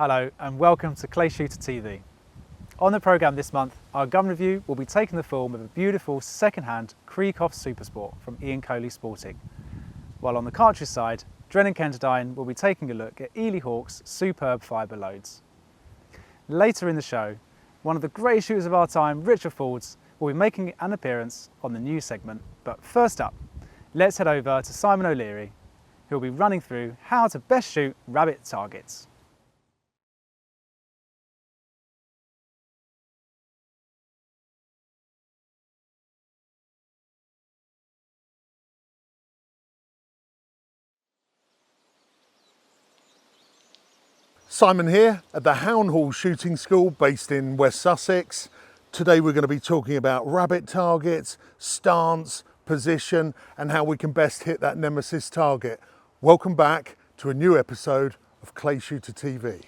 Hello and welcome to Clay Shooter TV. On the programme this month, our gun review will be taking the form of a beautiful second-hand Krieghoff Supersport from Ian Coley Sporting. While on the cartridge side, Drennan Kenterdine will be taking a look at Eley Hawk's Superb Fiber loads. Later in the show, one of the great shooters of our time, Richard Faulds, will be making an appearance on the news segment. But first up, let's head over to Simon O'Leary, who will be running through how to best shoot rabbit targets. Simon here at the Hound Hall Shooting School based in West Sussex. Today we're going to be talking about rabbit targets, stance, position and how we can best hit that nemesis target. Welcome back to a new episode of Clay Shooter TV.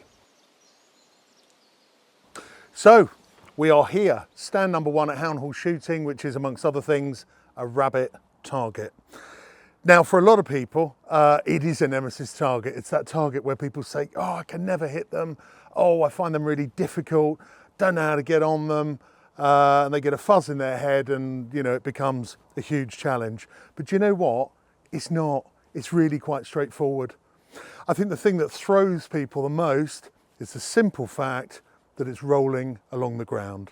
So we are here, stand number 1 at Hound Hall Shooting, which is amongst other things a rabbit target. Now, for a lot of people, it is a nemesis target. It's that target where people say, oh, I can never hit them. Oh, I find them really difficult. Don't know how to get on them. And they get a fuzz in their head and, you know, it becomes a huge challenge. But you know what? It's not. It's really quite straightforward. I think the thing that throws people the most is the simple fact that it's rolling along the ground.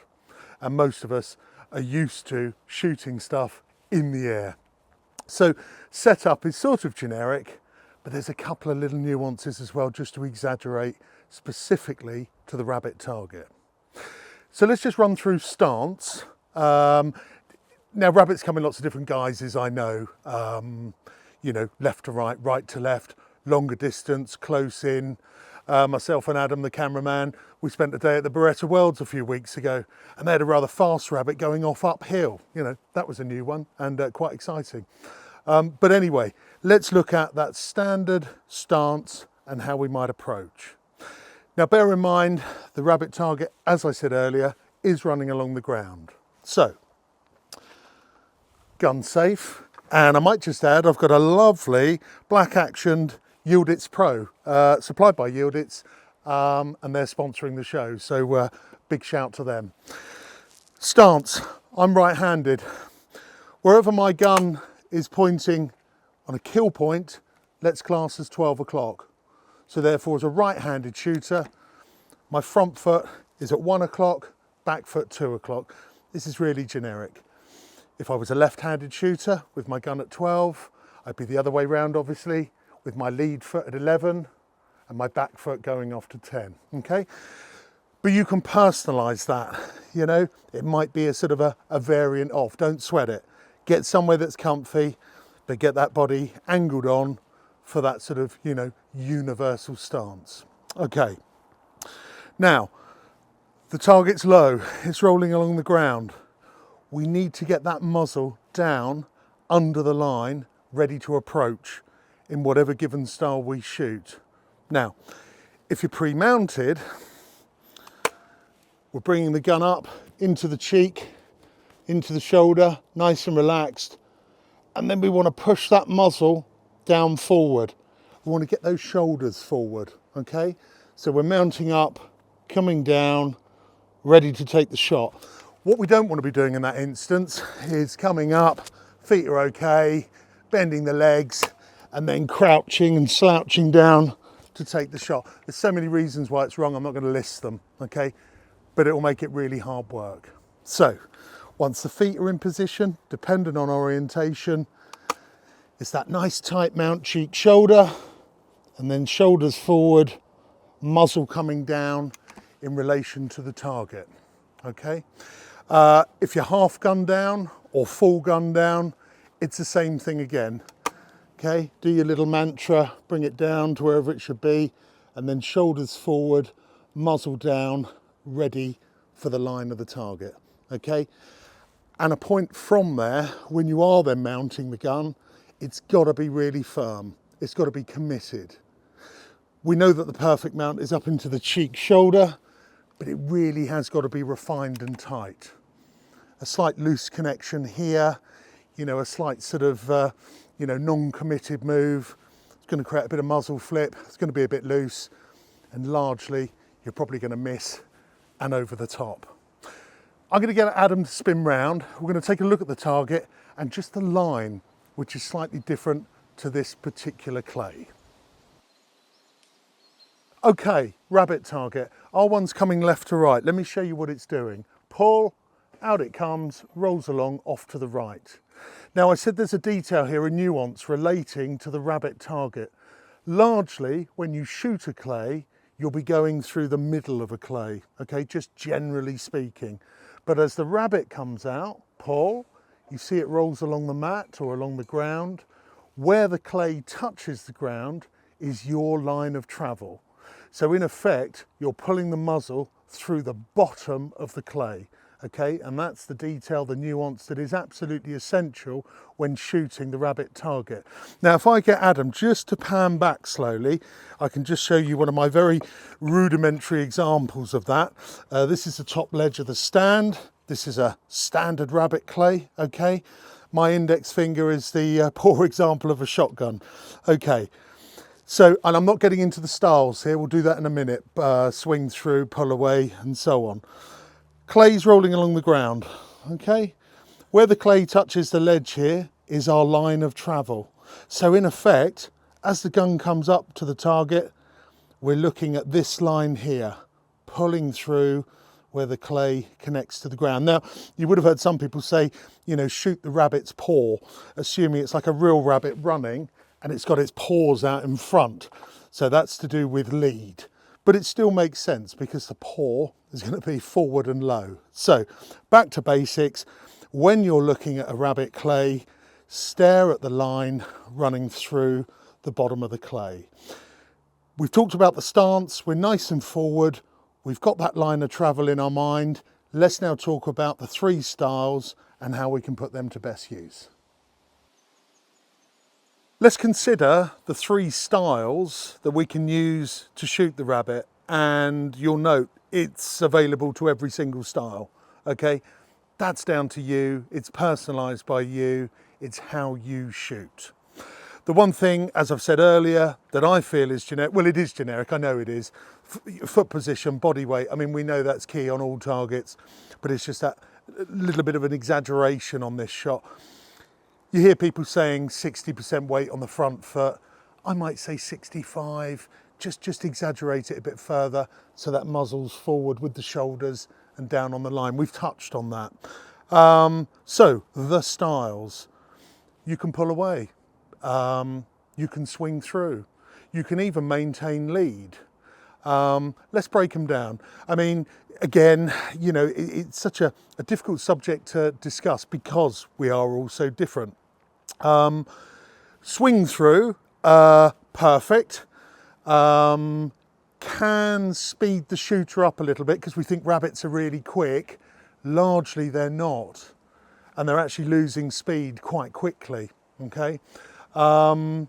And most of us are used to shooting stuff in the air. So setup is sort of generic, but there's a couple of little nuances as well, just to exaggerate specifically to the rabbit target. So let's just run through stance. Now rabbits come in lots of different guises, I know. You know, left to right, right to left, longer distance, close in. Myself and Adam, the cameraman, we spent a day at the Beretta Worlds a few weeks ago and they had a rather fast rabbit going off uphill. You know, that was a new one and quite exciting. But anyway, let's look at that standard stance and how we might approach. Now bear in mind, the rabbit target, as I said earlier, is running along the ground. So, gun safe, and I might just add, I've got a lovely black actioned Yildiz Pro, supplied by Yildiz, and they're sponsoring the show, so big shout to them. Stance, I'm right-handed. Wherever my gun is pointing on a kill point, let's class as 12 o'clock. So therefore, as a right-handed shooter, my front foot is at 1 o'clock, back foot 2 o'clock. This is really generic. If I was a left-handed shooter with my gun at 12, I'd be the other way round, obviously, with my lead foot at 11 and my back foot going off to 10, okay? But you can personalize that, you know? It might be a sort of a variant of, don't sweat it. Get somewhere that's comfy, but get that body angled on for that sort of, you know, universal stance. Okay, now, the target's low, it's rolling along the ground. We need to get that muzzle down under the line, ready to approach in whatever given style we shoot. Now, if you're pre-mounted, we're bringing the gun up into the cheek, into the shoulder, nice and relaxed. And then we want to push that muzzle down forward. We want to get those shoulders forward, okay? So we're mounting up, coming down, ready to take the shot. What we don't want to be doing in that instance is coming up, feet are okay, bending the legs, and then crouching and slouching down to take the shot. There's so many reasons why it's wrong, I'm not going to list them, okay? But it will make it really hard work. So, once the feet are in position, dependent on orientation, it's that nice tight mount, cheek, shoulder, and then shoulders forward, muzzle coming down in relation to the target, okay? If you're half gun down or full gun down, it's the same thing again, okay? Do your little mantra, bring it down to wherever it should be, and then shoulders forward, muzzle down, ready for the line of the target, okay? And a point from there, when you are then mounting the gun, it's got to be really firm. It's got to be committed. We know that the perfect mount is up into the cheek shoulder, but it really has got to be refined and tight. A slight loose connection here, you know, a slight sort of, you know, non-committed move. It's going to create a bit of muzzle flip. It's going to be a bit loose. and largely you're probably going to miss and over the top. I'm going to get Adam to spin round. We're going to take a look at the target and just the line, which is slightly different to this particular clay. Okay, rabbit target. Our one's coming left to right. Let me show you what it's doing. Pull, out it comes, rolls along, off to the right. Now I said there's a detail here, a nuance relating to the rabbit target. Largely, when you shoot a clay, you'll be going through the middle of a clay, okay, just generally speaking. But as the rabbit comes out, pull, you see it rolls along the mat or along the ground. Where the clay touches the ground is your line of travel. So in effect, you're pulling the muzzle through the bottom of the clay, okay? And that's the detail, the nuance that is absolutely essential when shooting the rabbit target. Now, if I get Adam just to pan back slowly, I can just show you one of my very rudimentary examples of that. This is the top ledge of the stand. This is a standard rabbit clay, okay? My index finger is the poor example of a shotgun, okay? So, and I'm not getting into the styles here, we'll do that in a minute. Swing through, pull away, and so on. Clay's rolling along the ground, okay? Where the clay touches the ledge here is our line of travel. So in effect, as the gun comes up to the target, we're looking at this line here, pulling through where the clay connects to the ground. Now, you would have heard some people say, you know, shoot the rabbit's paw, assuming it's like a real rabbit running, and it's got its paws out in front. So that's to do with lead. But it still makes sense because the paw is going to be forward and low. So back to basics. When you're looking at a rabbit clay, stare at the line running through the bottom of the clay. We've talked about the stance. We're nice and forward. We've got that line of travel in our mind. Let's now talk about the three styles and how we can put them to best use. Let's consider the three styles that we can use to shoot the rabbit, and you'll note it's available to every single style, okay? That's down to you, it's personalised by you, it's how you shoot. The one thing, as I've said earlier, that I feel is generic, well it is generic, I know it is, foot position, body weight, I mean we know that's key on all targets, but it's just that little bit of an exaggeration on this shot. You hear people saying 60% weight on the front foot. I might say 65, just exaggerate it a bit further so that muzzle's forward with the shoulders and down on the line. We've touched on that. So the styles, you can pull away, you can swing through, you can even maintain lead. Let's break them down. I mean, again, you know, it's such a difficult subject to discuss because we are all so different. Swing through, perfect. Can speed the shooter up a little bit because we think rabbits are really quick. Largely they're not, and they're actually losing speed quite quickly, okay? I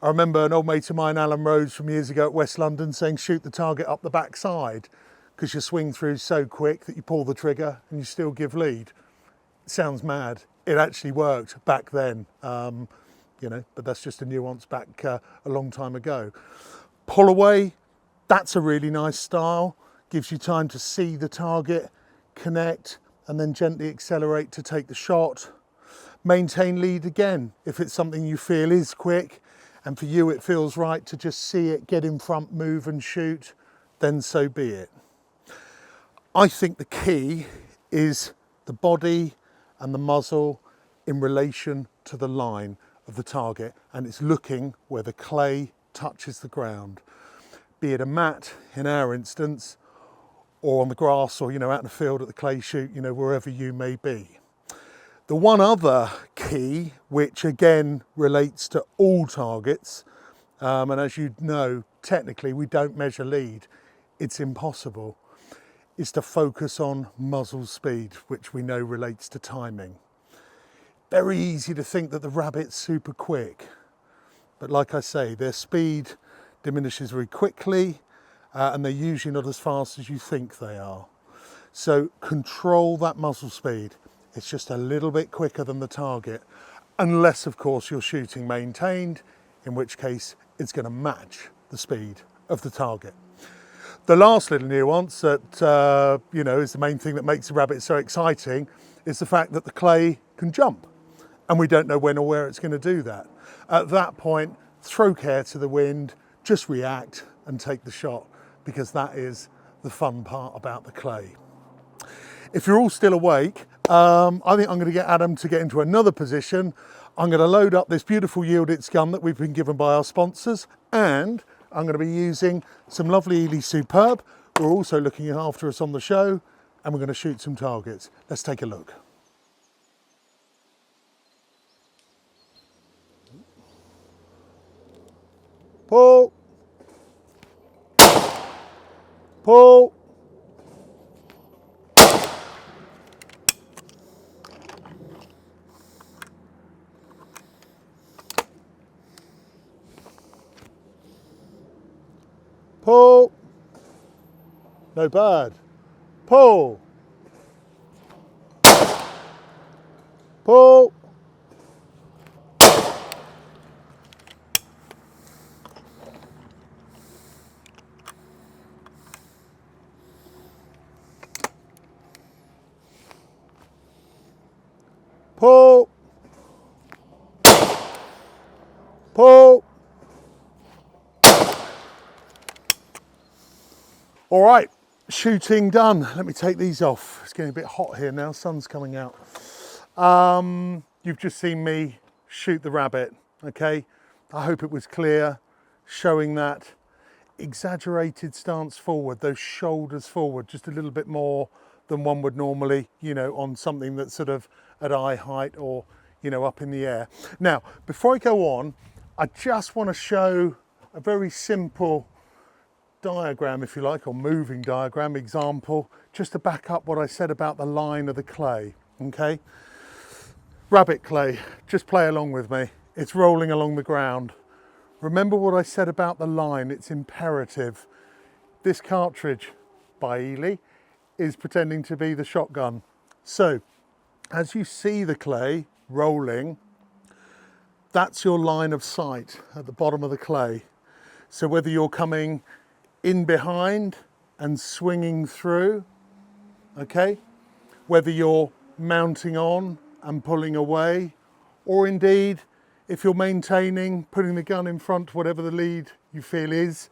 remember an old mate of mine, Alan Rhodes, from years ago at West London saying shoot the target up the backside because your swing through is so quick that you pull the trigger and you still give lead. It sounds mad. It actually worked back then, you know, but that's just a nuance back a long time ago. Pull away, that's a really nice style. Gives you time to see the target, connect, and then gently accelerate to take the shot. Maintain lead again, if it's something you feel is quick, and for you it feels right to just see it, get in front, move and shoot, then so be it. I think the key is the body and the muzzle in relation to the line of the target, and it's looking where the clay touches the ground, be it a mat in our instance, or on the grass, or, you know, out in the field at the clay shoot, you know, wherever you may be. The one other key, which again relates to all targets, and as you know, technically we don't measure lead, it's impossible, is to focus on muzzle speed, which we know relates to timing. Very easy to think that the rabbit's super quick, but like I say, their speed diminishes very quickly, and they're usually not as fast as you think they are. So control that muzzle speed. It's just a little bit quicker than the target, unless of course you're shooting maintained, in which case it's going to match the speed of the target. The last little nuance that, you know, is the main thing that makes the rabbit so exciting is the fact that the clay can jump and we don't know when or where it's going to do that. At that point, throw care to the wind, just react and take the shot, because that is the fun part about the clay. If you're all still awake, I think I'm going to get Adam to get into another position. I'm going to load up this beautiful Yildiz gun that we've been given by our sponsors, and I'm going to be using some lovely Eley Superb, who are also looking after us on the show, and we're going to shoot some targets. Let's take a look. Pull. Pull. Pull. No bad. Pull. Pull. Pull. Pull. All right, shooting done. Let me take these off. It's getting a bit hot here now, sun's coming out. You've just seen me shoot the rabbit, okay? I hope it was clear, showing that exaggerated stance forward, those shoulders forward, just a little bit more than one would normally, you know, on something that's sort of at eye height or, you know, up in the air. Now, before I go on, I just want to show a very simple diagram, if you like, or moving diagram example, just to back up what I said about the line of the clay, okay? Rabbit clay, just play along with me. It's rolling along the ground. Remember what I said about the line, it's imperative. This cartridge by Eley is pretending to be the shotgun. So, as you see the clay rolling, that's your line of sight at the bottom of the clay. So whether you're coming in behind and swinging through, okay, whether you're mounting on and pulling away, or indeed if you're maintaining, putting the gun in front, whatever the lead you feel is,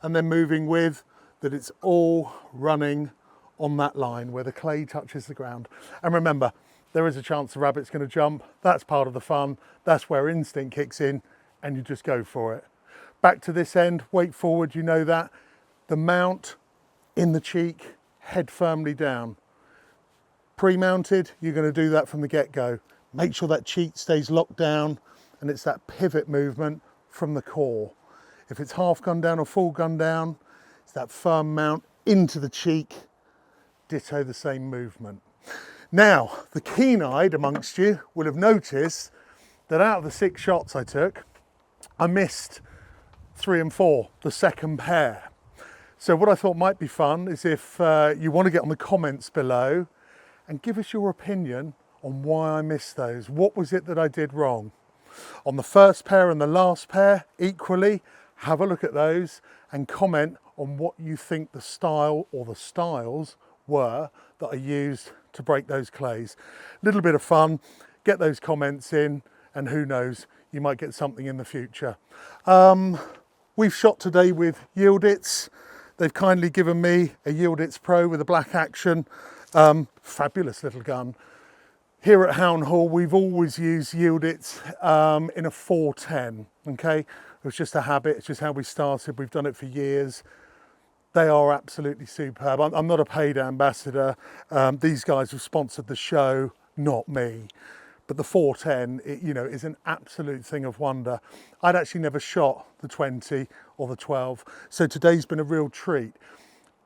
and then moving with, that it's all running on that line where the clay touches the ground. And remember, there is a chance the rabbit's going to jump. That's part of the fun. That's where instinct kicks in and you just go for it. Back to this end, weight forward, you know that. The mount in the cheek, head firmly down. Pre-mounted, you're going to do that from the get-go. Make sure that cheek stays locked down and it's that pivot movement from the core. If it's half gun down or full gun down, it's that firm mount into the cheek, ditto the same movement. Now, the keen-eyed amongst you will have noticed that out of the 6 shots I took, I missed 3 and 4, the second pair. So what I thought might be fun is if you want to get on the comments below and give us your opinion on why I missed those. What was it that I did wrong? On the first pair and the last pair, equally, have a look at those and comment on what you think the style or the styles were that I used to break those clays. Little bit of fun, get those comments in, and who knows, you might get something in the future. We've shot today with Yildiz. They've kindly given me a Yildiz Pro with a black action. Fabulous little gun. Here at Hound Hall, we've always used Yildiz in a 410, okay? It was just a habit, it's just how we started. We've done it for years. They are absolutely superb. I'm not a paid ambassador. These guys have sponsored the show, not me. But the 410, you know, is an absolute thing of wonder. I'd actually never shot the 20 or the 12, so today's been a real treat.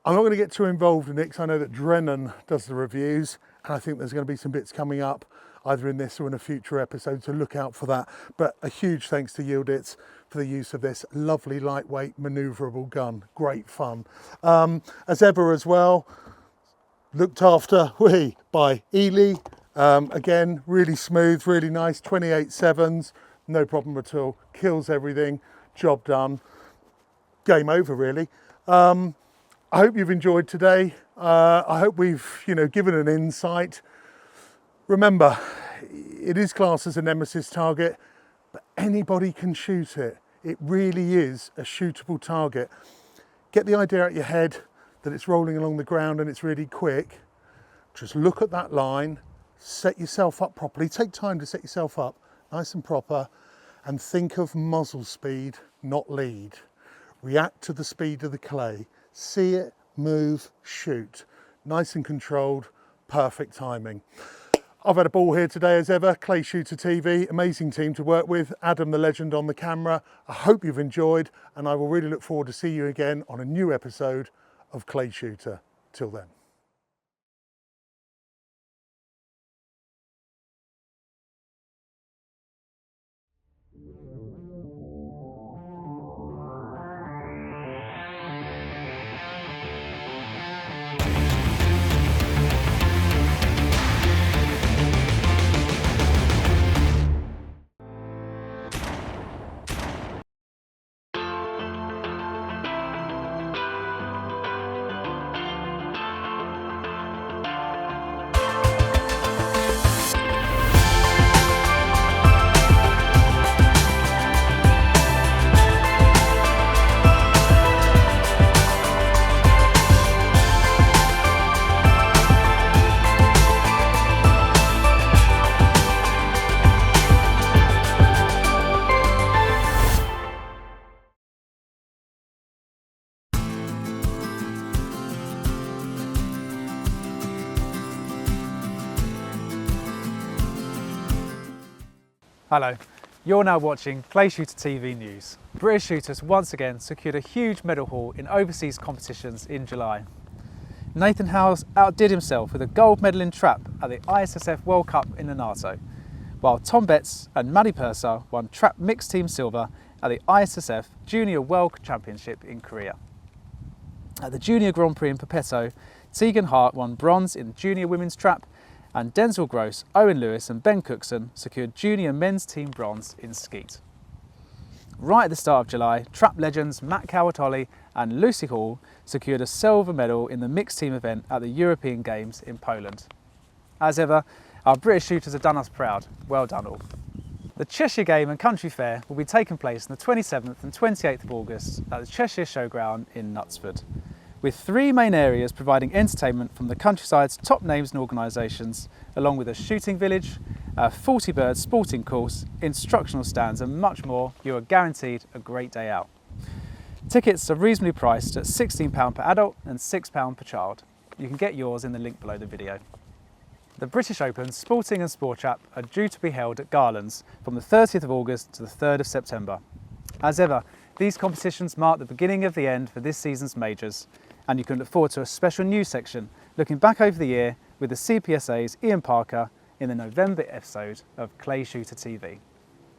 I'm not going to get too involved in it because I know that Drennan does the reviews, and I think there's going to be some bits coming up either in this or in a future episode, so look out for that. But a huge thanks to Yildiz for the use of this lovely lightweight manoeuvrable gun. Great fun. As ever as well, looked after by Eley. Again, really smooth, really nice, 28/7s, no problem at all, kills everything, job done, game over really. I hope you've enjoyed today. I hope we've given an insight. Remember, it is classed as a nemesis target, but anybody can shoot it. It really is a shootable target. Get the idea out of your head that it's rolling along the ground and it's really quick. Just look at that line, set yourself up properly. Take time to set yourself up nice and proper, and think of muzzle speed, not lead. React to the speed of the clay. See it, move, shoot. Nice and controlled, perfect timing. I've had a ball here today as ever. Clay Shooter TV, amazing team to work with. Adam the legend on the camera. I hope you've enjoyed, and I will really look forward to see you again on a new episode of Clay Shooter. Till then. Hello, you're now watching Clay Shooter TV News. British shooters once again secured a huge medal haul in overseas competitions in July. Nathan Howes outdid himself with a gold medal in trap at the ISSF World Cup in the NATO, while Tom Betts and Maddie Purser won trap mixed team silver at the ISSF Junior World Championship in Korea. At the Junior Grand Prix in Perpeto, Tegan Hart won bronze in junior women's trap, and Denzel Gross, Owen Lewis and Ben Cookson secured junior men's team bronze in skeet. Right at the start of July, trap legends Matt Cowart-Ollie and Lucy Hall secured a silver medal in the mixed team event at the European Games in Poland. As ever, our British shooters have done us proud. Well done all. The Cheshire Game and Country Fair will be taking place on the 27th and 28th of August at the Cheshire Showground in Knutsford, with three main areas providing entertainment from the countryside's top names and organisations, along with a shooting village, a 40-bird sporting course, instructional stands and much more. You are guaranteed a great day out. Tickets are reasonably priced at £16 per adult and £6 per child. You can get yours in the link below the video. The British Open Sporting and Sport Trap are due to be held at Garlands from the 30th of August to the 3rd of September. As ever, these competitions mark the beginning of the end for this season's majors, and you can look forward to a special news section looking back over the year with the CPSA's Ian Parker in the November episode of Clay Shooter TV.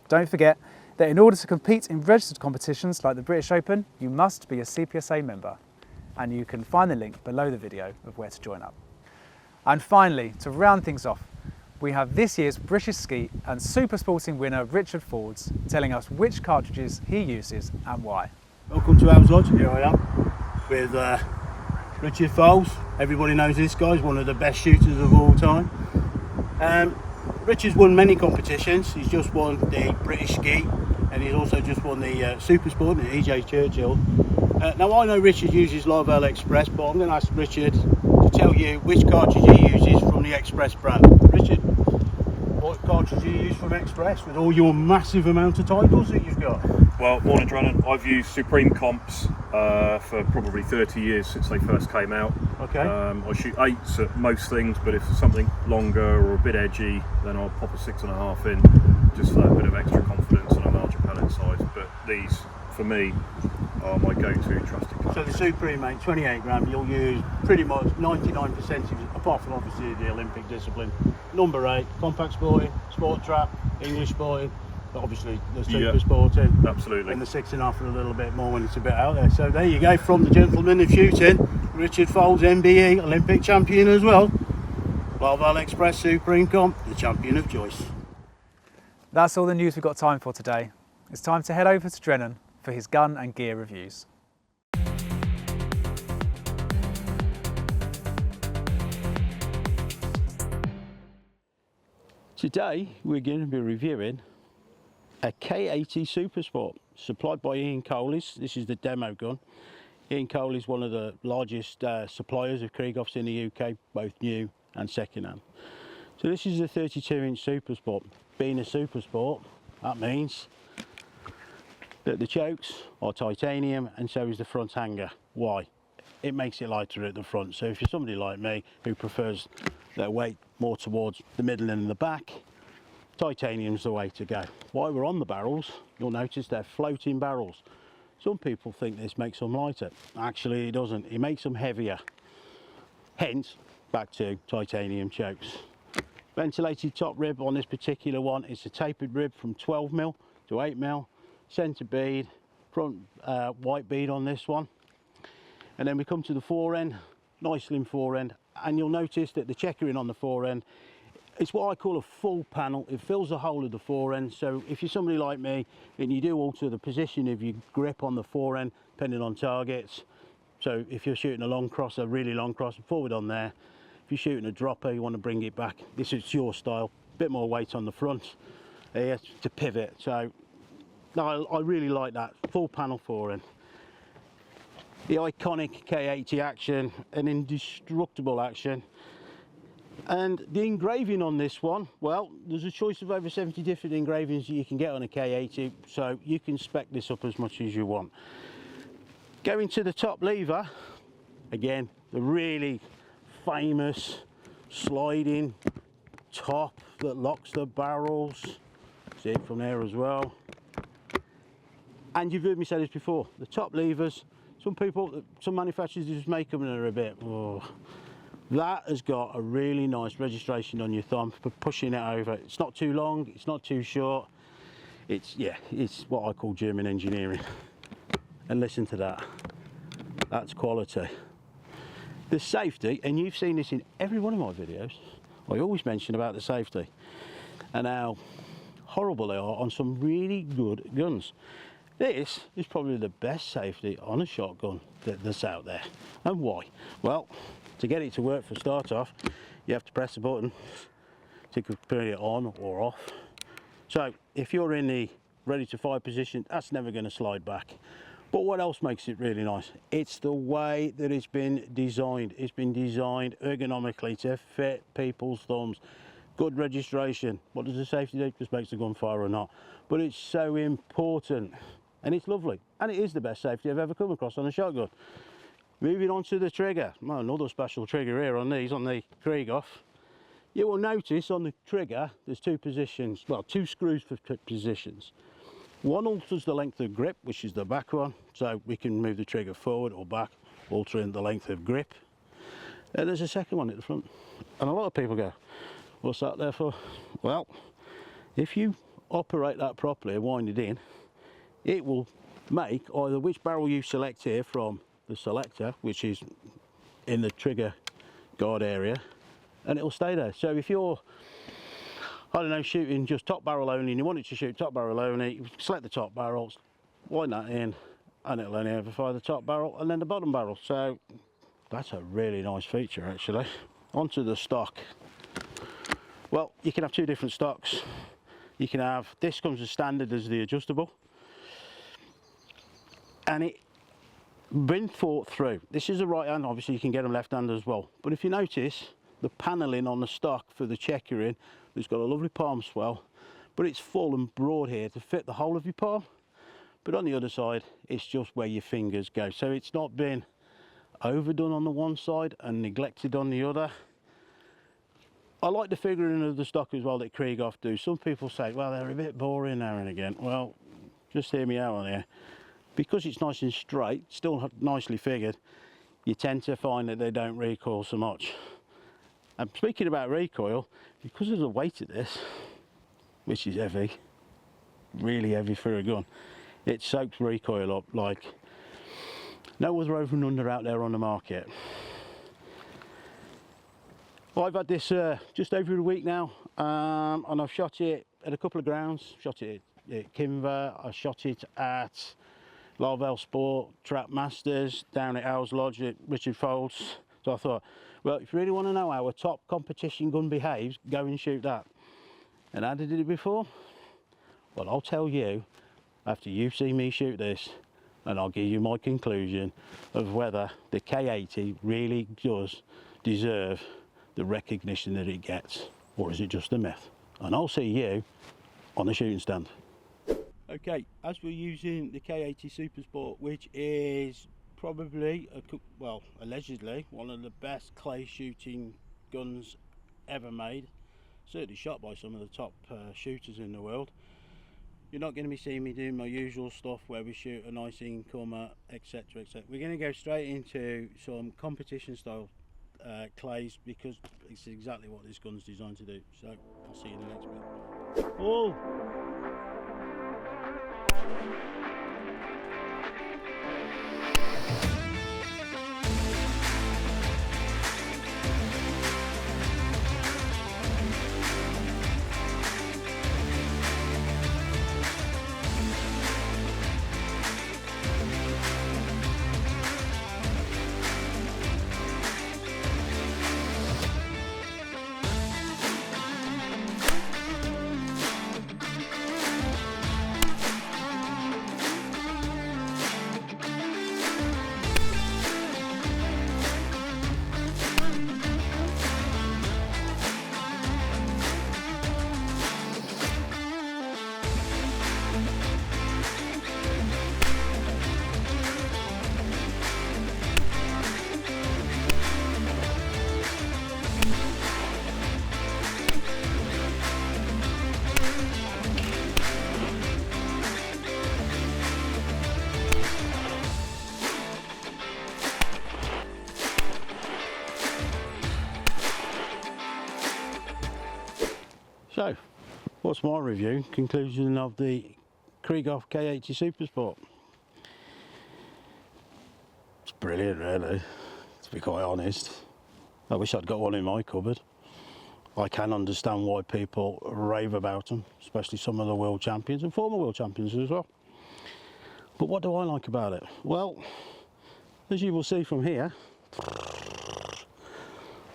Don't forget that in order to compete in registered competitions like the British Open, you must be a CPSA member, and you can find the link below the video of where to join up. And finally, to round things off, we have this year's British Skeet and Supersporting winner Richard Faulds telling us which cartridges he uses and why. Welcome to Faulds Lodge. Here I am with Richard Faulds. Everybody knows this guy's one of the best shooters of all time. Richard's won many competitions. He's just won the British Skeet and he's also just won the Supersporting at EJ Churchill. Now I know Richard uses Lyle Express, but I'm going to ask Richard to tell you which cartridge he uses from the Express brand. Richard, what cartridge do you use from Express with all your massive amount of titles that you've got? Well, born in Drennan, I've used Supreme comps for probably 30 years since they first came out. Okay. I shoot 8s at most things, but if it's something longer or a bit edgy, then I'll pop a 6.5 in, just for that bit of extra confidence and a larger pellet size. But these, for me, are my go-to trusted cartridge. So the Supreme, mate, 28 gram, you'll use pretty much 99%, apart from obviously the Olympic discipline. Number 8, compact sporting, sport trap, English sporting, but obviously the Super Sporting. Absolutely. And the 6.5 for a little bit more when it's a bit out there. So there you go, from the gentleman of shooting, Richard Faulds MBE, Olympic champion as well. Lyle Express Supreme Comp, the champion of choice. That's all the news we've got time for today. It's time to head over to Drennan for his gun and gear reviews. Today we're going to be reviewing a K80 Supersport supplied by Ian Coley. This is the demo gun. Ian Coley is one of the largest suppliers of Kreighoffs in the UK, both new and second-hand. So this is a 32-inch Supersport. Being a Supersport, that means that the chokes are titanium and so is the front hanger. Why? It makes it lighter at the front. So if you're somebody like me who prefers their weight more towards the middle and the back, titanium's the way to go. While we're on the barrels, you'll notice they're floating barrels. Some people think this makes them lighter. Actually, it doesn't. It makes them heavier. Hence, back to titanium chokes. Ventilated top rib on this particular one is a tapered rib from 12mm to 8mm. Centre bead, front white bead on this one. And then we come to the fore end, nice slim fore end. And you'll notice that the checkering on the fore end, it's what I call a full panel. It fills the whole of the fore end. So if you're somebody like me and you do alter the position of your grip on the fore end depending on targets, so if you're shooting a long cross, a really long cross, forward on there. If you're shooting a dropper, you want to bring it back, this is your style. Bit more weight on the front here to pivot. So no, I really like that full panel fore end. The iconic K80 action, an indestructible action. And the engraving on this one, well, there's a choice of over 70 different engravings that you can get on a K80, so you can spec this up as much as you want. Going to the top lever, again, the really famous sliding top that locks the barrels. See it from there as well. And you've heard me say this before, the top levers, some manufacturers just make them and they're a bit, oh. That has got a really nice registration on your thumb for pushing it over. It's not too long, it's not too short. It's what I call German engineering. And listen to that, that's quality. The safety, and you've seen this in every one of my videos, I always mention about the safety and how horrible they are on some really good guns. This is probably the best safety on a shotgun that's out there. And why? Well, to get it to work for start off, you have to press the button to put it on or off. So if you're in the ready to fire position, that's never going to slide back. But what else makes it really nice? It's the way that it's been designed. It's been designed ergonomically to fit people's thumbs. Good registration. What does the safety do? Just makes the gun fire or not. But it's so important. And it's lovely. And it is the best safety I've ever come across on a shotgun. Moving on to the trigger. Well, another special trigger here on these, on the Kreighoff. You will notice on the trigger, there's two positions, well, two screws for positions. One alters the length of grip, which is the back one. So we can move the trigger forward or back, altering the length of grip. And there's a second one at the front. And a lot of people go, what's that there for? Well, if you operate that properly and wind it in, it will make either which barrel you select here from the selector, which is in the trigger guard area, and it will stay there. So if you're, I don't know, shooting just top barrel only and you want it to shoot top barrel only, you select the top barrels, wind that in, and it'll only ever fire the top barrel and then the bottom barrel. So that's a really nice feature actually. Onto the stock. Well, you can have two different stocks. You can have, this comes as standard as the adjustable, and it been thought through. This is a right hand, obviously you can get them left hand as well. But if you notice, the paneling on the stock for the checkering, it's got a lovely palm swell, but it's full and broad here to fit the whole of your palm. But on the other side, it's just where your fingers go. So it's not been overdone on the one side and neglected on the other. I like the figuring of the stock as well that Kreighoff do. Some people say, well, they're a bit boring now and again. Well, just hear me out on here. Because it's nice and straight, still nicely figured, you tend to find that they don't recoil so much. And speaking about recoil, because of the weight of this, which is heavy, really heavy for a gun, it soaks recoil up like no other over and under out there on the market. I've had this just over a week now, and I've shot it at a couple of grounds. Shot it at Kimver, I shot it at Larvale Sport, Trap Masters, down at Owls Lodge at Richard Faulds. So I thought, well, if you really want to know how a top competition gun behaves, go and shoot that. And how did it before? Well, I'll tell you after you've seen me shoot this, and I'll give you my conclusion of whether the K80 really does deserve the recognition that it gets, or is it just a myth? And I'll see you on the shooting stand. Okay, as we're using the K80 Supersport, which is probably, well, allegedly one of the best clay shooting guns ever made, certainly shot by some of the top shooters in the world. You're not going to be seeing me doing my usual stuff where we shoot a nice incomer, etc, etc. We're going to go straight into some competition style clays, because it's exactly what this gun's designed to do. So I'll see you in the next bit. Oh! So, what's my review, conclusion of the Krieghoff K80 Supersport? It's brilliant, really, to be quite honest. I wish I'd got one in my cupboard. I can understand why people rave about them, especially some of the world champions and former world champions as well. But what do I like about it? Well, as you will see from here,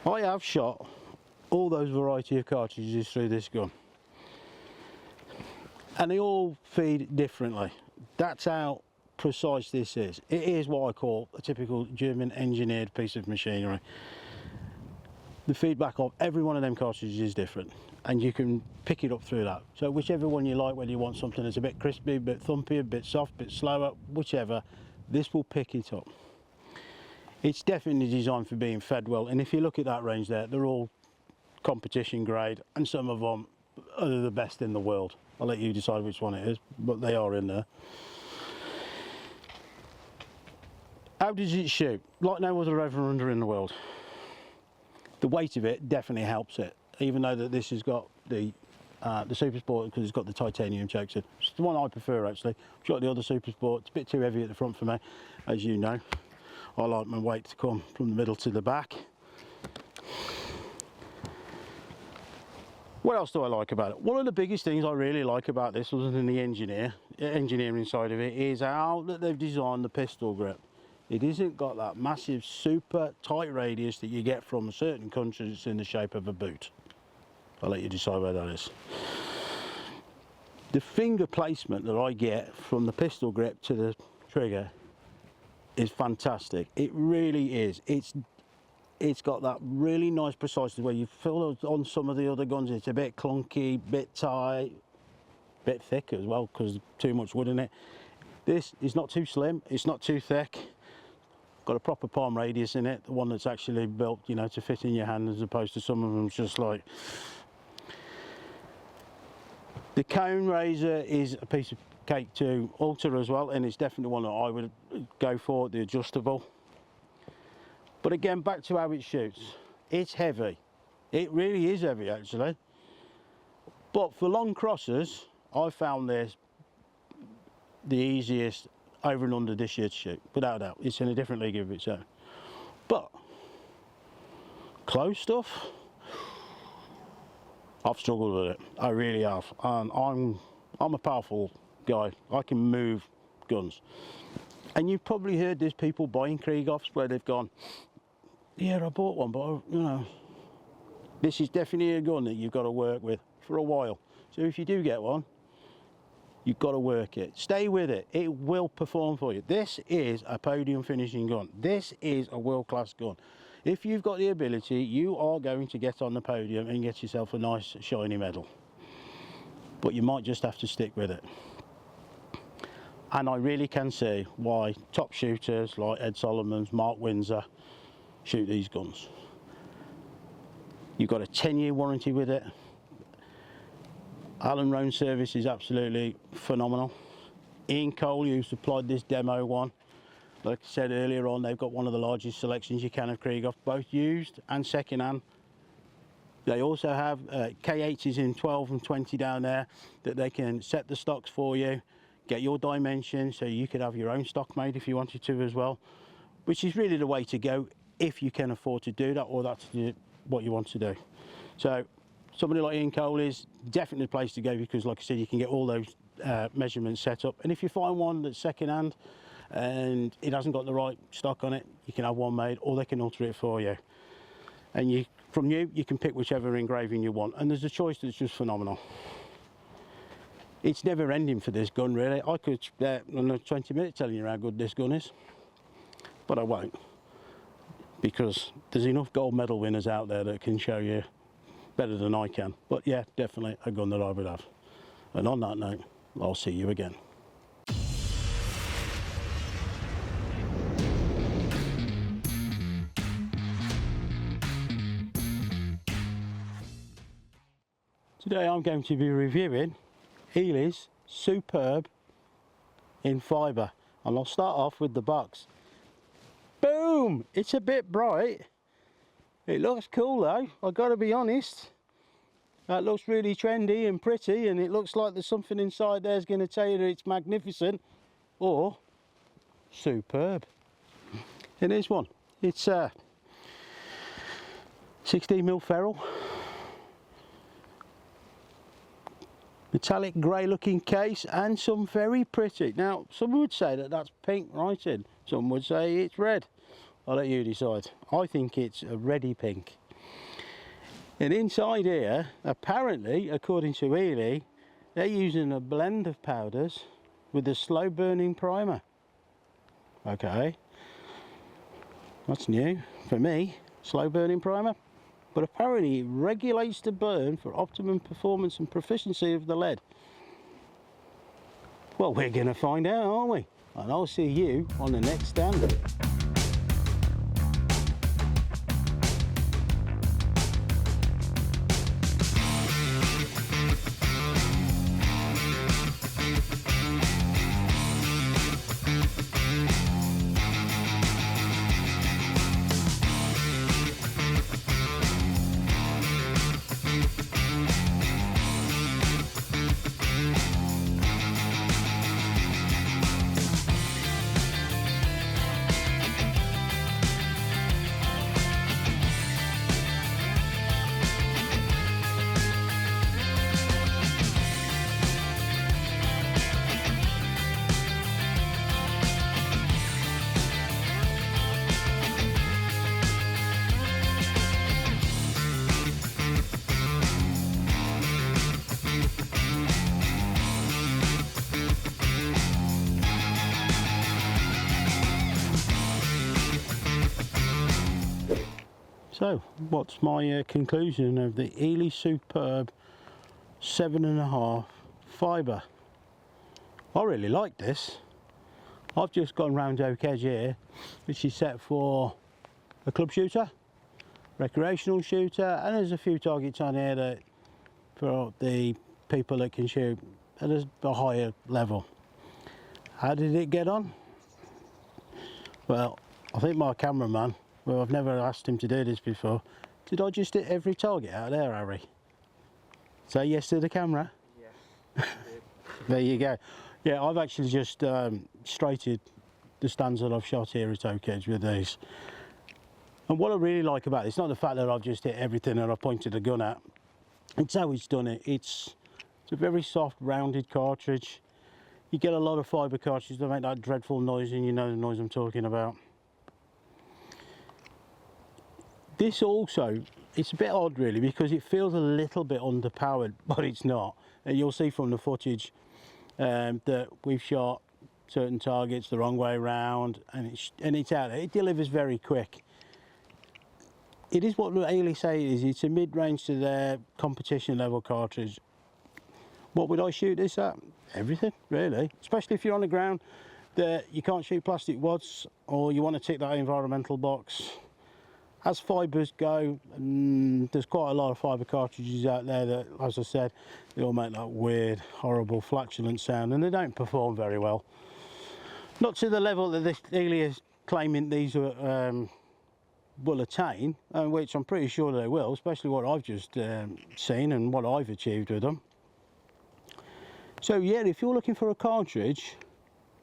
I have shot all those variety of cartridges through this gun, and they all feed differently. That's how precise this is. It is what I call a typical German engineered piece of machinery. The feedback of every one of them cartridges is different, and you can pick it up through that. So whichever one you like, whether you want something that's a bit crispy, a bit thumpy, a bit soft, a bit slower, whichever, this will pick it up. It's definitely designed for being fed well, and if you look at that range there, they're all competition grade, and some of them are the best in the world. I'll let you decide which one it is, but they are in there. How does it shoot? Like no other over-under in the world. The weight of it definitely helps it, even though that this has got the Supersport, because it's got the titanium chokes in. It's the one I prefer, actually. I've shot the other Supersport, it's a bit too heavy at the front for me, as you know. I like my weight to come from the middle to the back. What else do I like about it? One of the biggest things I really like about this, other than the engineering side of it, is how that they've designed the pistol grip. It isn't got that massive super tight radius that you get from certain countries. It's in the shape of a boot. I'll let you decide where that is. The finger placement that I get from the pistol grip to the trigger is fantastic. It really is. It's got that really nice preciseness where you feel on some of the other guns it's a bit clunky, bit tight, bit thick as well because there's too much wood in it. This is not too slim, it's not too thick. Got a proper palm radius in it, the one that's actually built, you know, to fit in your hand, as opposed to some of them just like. The cone razor is a piece of cake to alter as well, and it's definitely one that I would go for, the adjustable. But again, back to how it shoots. It's heavy. It really is heavy, actually. But for long crosses, I found this the easiest over and under this year to shoot, without a doubt. It's in a different league of its own. But close stuff, I've struggled with it. I really have. And I'm a powerful guy. I can move guns. And you've probably heard there's people buying Kreighoffs where they've gone, yeah, I bought one, but you know, this is definitely a gun that you've got to work with for a while. So if you do get one, you've got to work it. Stay with it. It will perform for you. This is a podium finishing gun. This is a world-class gun. If you've got the ability, you are going to get on the podium and get yourself a nice shiny medal. But you might just have to stick with it. And I really can see why top shooters like Ed Solomons, Mark Windsor shoot these guns. You've got a 10-year warranty with it. Alan Roan service is absolutely phenomenal. Ian Coley, who supplied this demo one, like I said earlier on, they've got one of the largest selections you can of Krieghoff, both used and second-hand. They also have K80s in 12 and 20 down there that they can set the stocks for you, get your dimensions, so you could have your own stock made if you wanted to as well, which is really the way to go if you can afford to do that, or that's what you want to do. So somebody like Ian Coley is definitely the place to go, because like I said, you can get all those measurements set up, and if you find one that's second-hand and it hasn't got the right stock on it, you can have one made, or they can alter it for you. And from you can pick whichever engraving you want, and there's a choice that's just phenomenal. It's never ending for this gun, really. I could spend another 20 minutes telling you how good this gun is, but I won't, because there's enough gold medal winners out there that can show you better than I can. But yeah, definitely a gun that I would have. And on that note, I'll see you again. Today I'm going to be reviewing Eley's Superb in fibre, and I'll start off with the box. Boom! It's a bit bright. It looks cool though, I've got to be honest. That looks really trendy and pretty, and it looks like there's something inside there's going to tell you that it's magnificent or superb. It is one. It's 16mm ferrule. Metallic grey looking case and some very pretty. Now some would say that that's pink writing, some would say it's red. I'll let you decide. I think it's a reddy pink. And inside here, apparently, according to Eley, they're using a blend of powders with a slow burning primer. Okay, that's new for me, slow burning primer. But apparently it regulates the burn for optimum performance and proficiency of the lead. Well, we're going to find out, aren't we? And I'll see you on the next stand. So, what's my conclusion of the Eley Superb 7.5 fibre? I really like this. I've just gone round oak edge here, which is set for a club shooter, recreational shooter, and there's a few targets on here that for the people that can shoot at a higher level. How did it get on? Well, I think my cameraman, well, I've never asked him to do this before. Did I just hit every target out there, Harry? Say yes to the camera? Yeah. There you go. Yeah, I've actually just straighted the stands that I've shot here at Oak Edge with these. And what I really like about it, it's not the fact that I've just hit everything that I've pointed the gun at. It's how it's done it. It's a very soft, rounded cartridge. You get a lot of fibre cartridges that make that dreadful noise, and you know the noise I'm talking about. This also, it's a bit odd really, because it feels a little bit underpowered, but it's not. and you'll see from the footage that we've shot certain targets the wrong way around, and it's out there. It delivers very quick. It is what Eley say it is. It's a mid-range to their competition level cartridge. What would I shoot this at? Everything, really. Especially if you're on the ground that you can't shoot plastic wads, or you want to tick that environmental box. As fibres go, there's quite a lot of fibre cartridges out there that, as I said, they all make that weird, horrible, flatulent sound, and they don't perform very well. Not to the level that this Eley is claiming these will attain, which I'm pretty sure they will, especially what I've just seen and what I've achieved with them. So yeah, if you're looking for a cartridge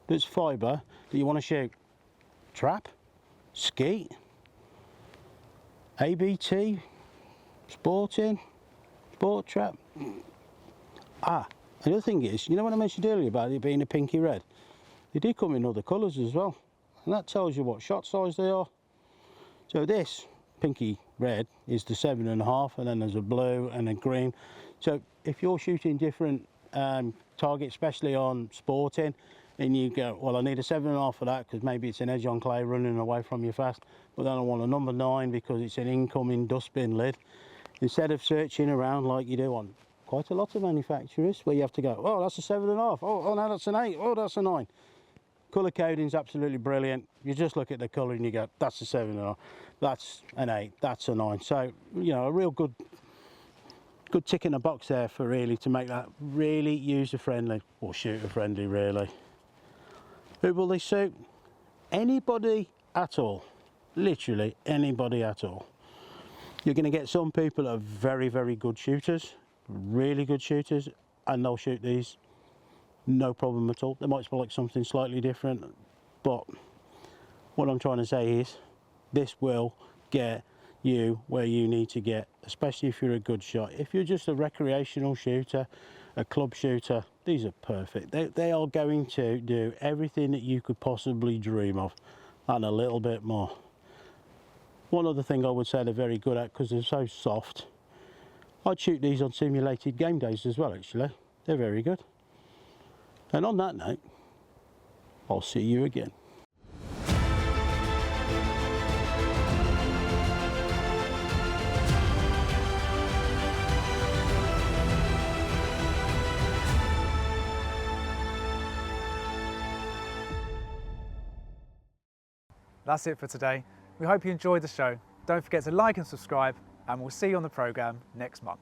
that's fibre that you want to shoot trap, skeet, ABT, sporting, sport trap. Another thing is, you know what I mentioned earlier about it being a pinky red? They do come in other colours as well, and that tells you what shot size they are. So this pinky red is the 7.5, and then there's a blue and a green. So if you're shooting different targets, especially on sporting, and you go, well, I need a 7.5 for that because maybe it's an edge on clay running away from you fast, but then I want a number 9 because it's an incoming dustbin lid. Instead of searching around like you do on quite a lot of manufacturers, where you have to go, oh, that's a 7.5, oh no, that's an 8, oh, that's a 9. Colour coding's absolutely brilliant. You just look at the colour and you go, that's a 7.5, that's an 8, that's a 9. So, you know, a real good tick in the box there for really to make that really user friendly, or shooter friendly really. Who will they suit? Anybody at all, literally anybody at all. You're going to get some people that are very, very good shooters, really good shooters, and they'll shoot these no problem at all. They might select something slightly different, but what I'm trying to say is this will get you where you need to get, especially if you're a good shot. If you're just a recreational shooter, a club shooter, these are perfect. They are going to do everything that you could possibly dream of, and a little bit more. One other thing I would say they're very good at, because they're so soft, I'd shoot these on simulated game days as well, actually. They're very good. And on that note, I'll see you again. That's it for today. We hope you enjoyed the show. Don't forget to like and subscribe, and we'll see you on the programme next month.